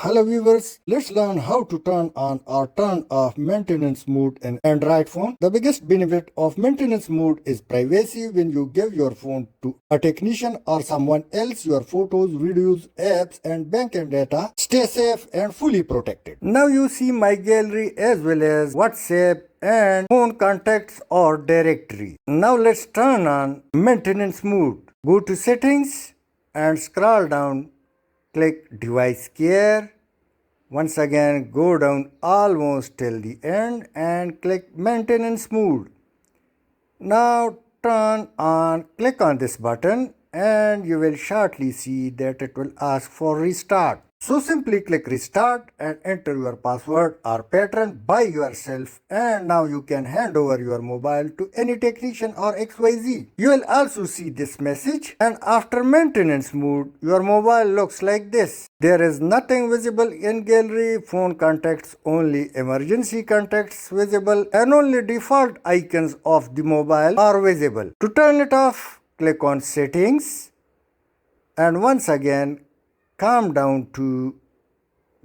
Hello viewers, let's learn how to turn on or turn off maintenance mode in Android phone. The biggest benefit of maintenance mode is privacy. When you give your phone to a technician or someone else, your photos, videos, apps and banking data stay safe and fully protected. Now you see my gallery as well as WhatsApp and phone contacts or directory. Now let's turn on maintenance mode. Go to settings and scroll down. Click device care. Once again, go down almost till the end and click maintenance mode. Now click on this button and you will shortly see that it will ask for restart. So simply click restart and enter your password or pattern by yourself, and now you can hand over your mobile to any technician or XYZ. You will also see this message, and after maintenance mode your mobile looks like this. There is nothing visible in gallery, phone contacts, only emergency contacts visible, and only default icons of the mobile are visible. To turn it off, click on settings and once again come down to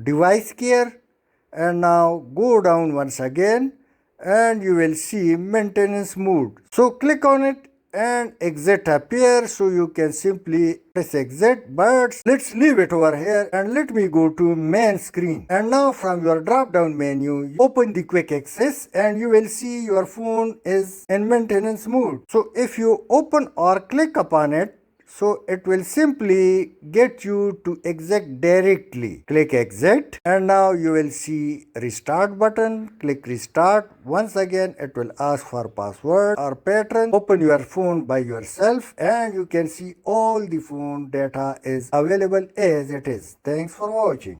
device care, and now go down once again and you will see maintenance mode. So click on it and exit appears, so you can simply press exit, but let's leave it over here and let me go to main screen. And now from your drop down menu open the quick access and you will see your phone is in maintenance mode. So if you open or click upon it, so it will simply get you to exit directly. Click exit and now you will see restart button. Click restart. Once again it will ask for password or pattern. Open your phone by yourself and you can see all the phone data is available as it is. Thanks for watching.